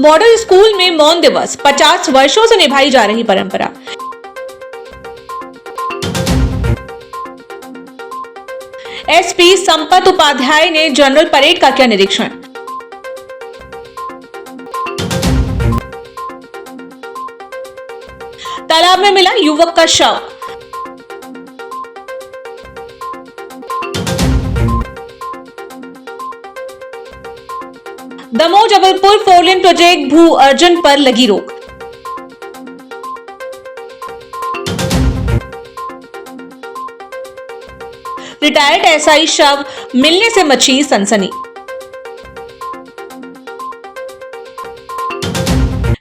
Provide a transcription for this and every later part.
Model school में मौन दिवस 50 वर्षों से निभाई जा रही परंपरा। एसपी संपत उपाध्याय ने जनरल परेड का किया निरीक्षण। तालाब में मिला युवक का शव। दमोह जबलपुर 4 लेन प्रोजेक्ट भू अर्जन पर लगी रोक। रिटायर्ड एसआई शव मिलने से मची सनसनी।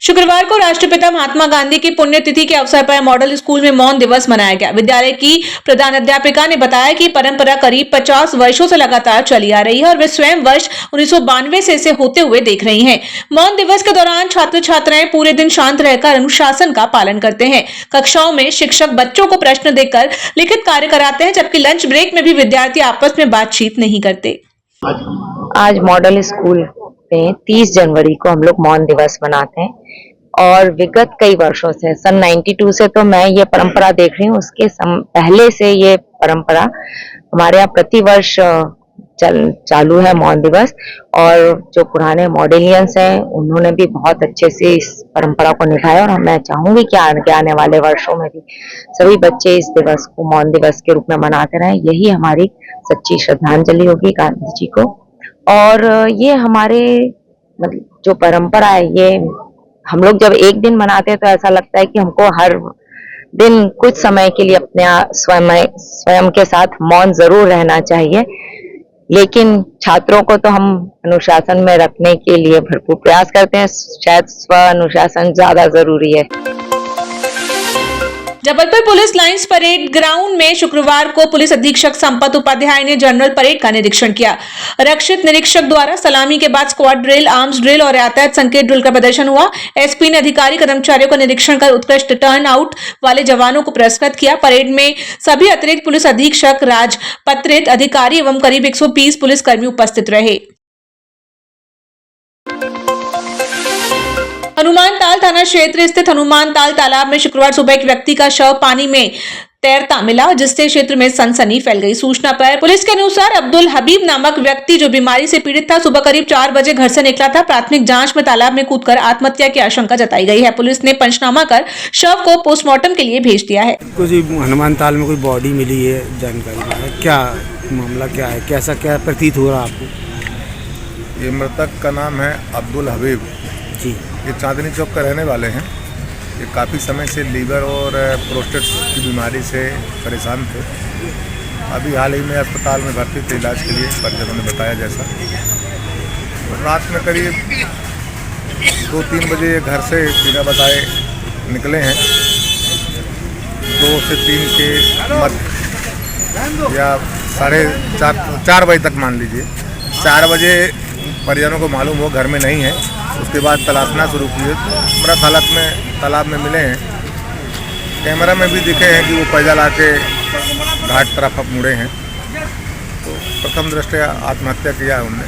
शुक्रवार को राष्ट्रपिता महात्मा गांधी की पुण्यतिथि के अवसर पर मॉडल स्कूल में मौन दिवस मनाया गया। विद्यालय की प्रधानाध्यापिका ने बताया कि परंपरा करीब 50 वर्षों से लगातार चली आ रही है और वे स्वयं वर्ष 1992 से इसे होते हुए देख रही हैं। मौन दिवस के दौरान छात्र छात्राएं पूरे दिन शांत रहकर अनुशासन का पालन करते हैं। कक्षाओं में शिक्षक बच्चों को प्रश्न देकर लिखित कार्य कराते हैं, जबकि लंच ब्रेक में भी विद्यार्थी आपस में बातचीत नहीं करते। आज मॉडल स्कूल में 30 जनवरी को हम लोग मौन दिवस मनाते हैं और विगत कई वर्षों से सन 92 से तो मैं ये परंपरा देख रही हूँ। उसके पहले से ये परंपरा हमारे यहाँ प्रतिवर्ष चालू है मौन दिवस, और जो पुराने मॉडलियंस हैं उन्होंने भी बहुत अच्छे से इस परंपरा को निभाया और मैं चाहूंगी कि आने वाले वर्षों में भी सभी बच्चे इस दिवस को मौन दिवस के रूप में मनाते रहें। यही हमारी सच्ची श्रद्धांजलि होगी गांधी जी को। और ये हमारे जो परंपरा है, ये हम लोग जब एक दिन मनाते हैं तो ऐसा लगता है कि हमको हर दिन कुछ समय के लिए अपने स्वयं के साथ मौन जरूर रहना चाहिए, लेकिन छात्रों को तो हम अनुशासन में रखने के लिए भरपूर प्रयास करते हैं। शायद स्व अनुशासन ज्यादा जरूरी है। Jabalpur police lines parade ground में शुक्रवार को पुलिस अधीक्षक संपत उपाध्याय ने जनरल परेड का निरीक्षण किया। रक्षित निरीक्षक द्वारा सलामी के बाद स्क्वाड ड्रिल, आर्म्स ड्रिल और यातायात संकेत ड्रिल का प्रदर्शन हुआ। एसपी ने अधिकारी कर्मचारियों का निरीक्षण कर उत्कृष्ट टर्न आउट वाले जवानों को पुरस्कृत किया। परेड में सभी अतिरिक्त पुलिस अधीक्षक, राजपत्रित अधिकारी एवं करीब 120 पुलिसकर्मी उपस्थित रहे। हनुमानताल थाना क्षेत्र स्थित हनुमानताल तालाब में शुक्रवार सुबह एक व्यक्ति का शव पानी में तैरता मिला, जिससे क्षेत्र में सनसनी फैल गई। सूचना पर पुलिस के अनुसार अब्दुल हबीब नामक व्यक्ति जो बीमारी से पीड़ित था, सुबह करीब 4 बजे घर से निकला था। प्राथमिक जांच में तालाब में कूदकर आत्महत्या की आशंका जताई गई है। पुलिस ने पंचनामा कर शव को पोस्टमार्टम के लिए भेज दिया है। कुछ हनुमानताल में कोई बॉडी मिली है, जानकारी क्या मामला क्या है, कैसा क्या प्रतीत हो रहा आपको? ये मृतक का नाम है अब्दुल हबीब जी। ये चांदनी चौक का रहने वाले हैं। ये काफ़ी समय से लीवर और प्रोस्टेट की बीमारी से परेशान थे। अभी हाल ही में अस्पताल में भर्ती थे इलाज के लिए, परिजनों ने बताया जैसा। तो रात में करीब 2-3 बजे घर से बिना बताए निकले हैं। 2 से 3 के मध्य या 4:30 बजे तक मान लीजिए। 4 बजे परिजनों को मालूम हो घर में नहीं है, उसके बाद तलाशना शुरू किए। मृत हालत में तालाब में मिले हैं। कैमरा में भी दिखे हैं कि वो पैदल आके घाट तरफ अब मुड़े हैं। तो प्रथम दृष्टया आत्महत्या किया है उनने।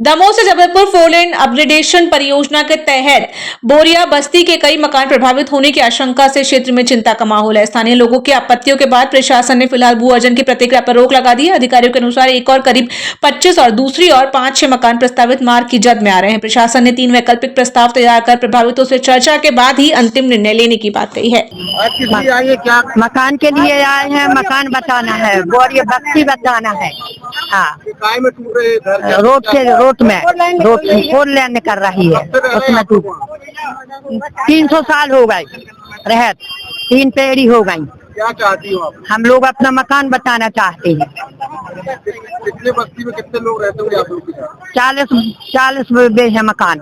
दमोह से जबलपुर 4 लेन अपग्रेडेशन परियोजना के तहत बोरिया बस्ती के कई मकान प्रभावित होने की आशंका से क्षेत्र में चिंता का माहौल है। स्थानीय लोगों की आपत्तियों के बाद प्रशासन ने फिलहाल भू अर्जन की प्रतिक्रिया पर रोक लगा दी है। अधिकारियों के अनुसार एक और करीब 25 और दूसरी और 5-6 मकान प्रस्तावित मार्ग की जद में आ रहे हैं। प्रशासन ने 3 वैकल्पिक प्रस्ताव तैयार कर प्रभावितों से चर्चा के बाद ही अंतिम निर्णय लेने की बात कही है। क्या मकान के लिए आए हैं? मकान बताना है, बोरिया बस्ती बताना है। हाँ, रोड में 4 लेन कर रही है, उसमें 300 साल हो गए रहत, 3 पेड़ी हो गई। क्या चाहती हो आप? हम लोग अपना मकान बताना चाहते हैं। कितने बस्ती में कितने लोग रहते होंगे आप लोग? 40 बे है मकान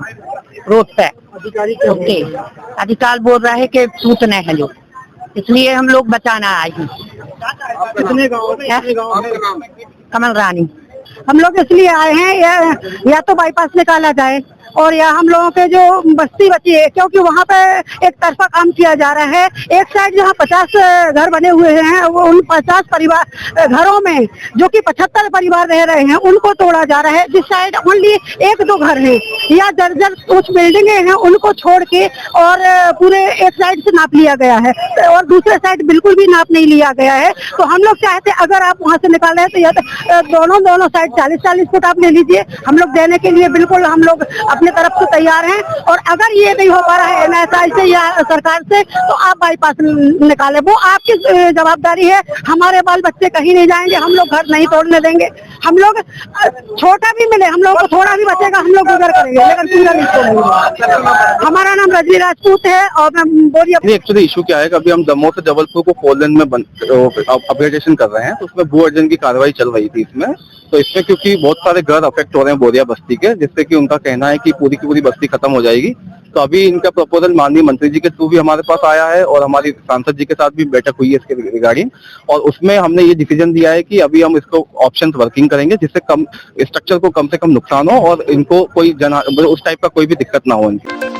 रोड पे। अधिकारी बोल रहे हैं कि टूटने हैं लोग, इसलिए हम लोग बचाना आए हैं। कितने गाँव? कमल रानी। हम लोग इसलिए आए हैं या तो बाईपास निकाला जाए और यहाँ हम लोगों के जो बस्ती बची है, क्योंकि वहाँ पे एक तरफा काम किया जा रहा है। एक साइड जहाँ 50 घर बने हुए हैं, वो उन 50 परिवार घरों में जो कि 75 परिवार रह रहे हैं, उनको तोड़ा जा रहा है। जिस साइड ओनली 1-2 घर हैं या दर्जन कुछ बिल्डिंगे हैं, उनको छोड़ के और पूरे एक साइड से नाप लिया गया है और दूसरे साइड बिल्कुल भी नाप नहीं लिया गया है। तो हम लोग चाहते हैं अगर आप वहाँ से निकाल रहे हैं तो या तो दोनों साइड 40-40 फुट आप ले लीजिए। हम लोग देने के लिए बिल्कुल हम लोग अपने तरफ से तैयार हैं। और अगर ये नहीं हो पा रहा है NSI से या सरकार से, तो आप बाईपास निकालें, वो आपकी जवाबदारी है। हमारे बाल बच्चे कहीं नहीं जाएंगे, हम लोग घर नहीं तोड़ने देंगे। हम लोग छोटा भी मिले, हम लोग को थोड़ा भी बचेगा, हम लोग गुजर करेंगे, लेकिन पूरा नहीं छोड़ेंगे। हमारा नाम रजनी राजपूत है और मैं बोरिया। एक्चुअली इशू क्या है, अभी हम दमोह से जबलपुर को 4 लेन में अपग्रेडेशन कर रहे हैं, तो उसमें भू अर्जन की कार्रवाई चल रही थी इसमें। तो इसमें क्योंकि बहुत सारे घर अफेक्ट हो रहे हैं बोरिया बस्ती के, जिससे कि उनका कहना है कि पूरी की पूरी बस्ती खत्म हो जाएगी। तो अभी इनका प्रपोजल माननीय मंत्री जी के थ्रू भी हमारे पास आया है और हमारी सांसद जी के साथ भी बैठक हुई है इसके रिगार्डिंग, और उसमें हमने ये डिसीजन दिया है कि अभी हम इसको ऑप्शन वर्किंग करेंगे जिससे कम स्ट्रक्चर को कम से कम नुकसान हो और इनको कोई उस टाइप का कोई भी दिक्कत ना हो इनकी।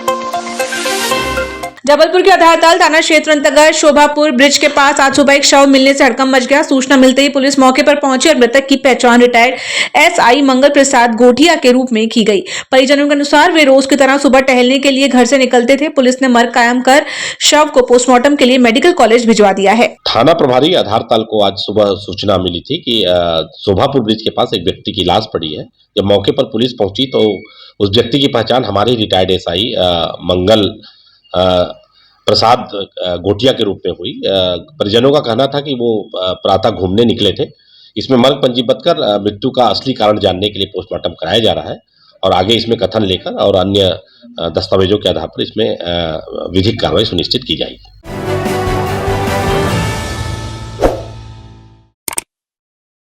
जबलपुर के आधारताल थाना क्षेत्र अंतर्गत शोभापुर ब्रिज के पास आज सुबह एक शव मिलने से हड़कंप मच गया। सूचना मिलते ही पुलिस मौके पर पहुंची और मृतक की पहचान रिटायर्ड SI मंगल प्रसाद गोठिया के रूप में की गई। परिजनों के अनुसार वे रोज की तरह सुबह टहलने के लिए घर से निकलते थे। पुलिस ने मर्ग कायम कर शव को पोस्टमार्टम के लिए मेडिकल कॉलेज भिजवा दिया है। थाना प्रभारी आधारताल को आज सुबह सूचना मिली थी कि शोभापुर ब्रिज के पास एक व्यक्ति की लाश पड़ी है। जब मौके पर पुलिस पहुंची तो उस व्यक्ति की पहचान हमारे रिटायर्ड SI मंगल प्रसाद गोटिया के रूप में हुई। परिजनों का कहना था कि वो प्रातः घूमने निकले थे। इसमें मर्ग पंजीबद्ध कर मृत्यु का असली कारण जानने के लिए पोस्टमार्टम कराया जा रहा है और आगे इसमें कथन लेकर और अन्य दस्तावेजों के आधार पर इसमें विधिक कार्रवाई सुनिश्चित की जाएगी।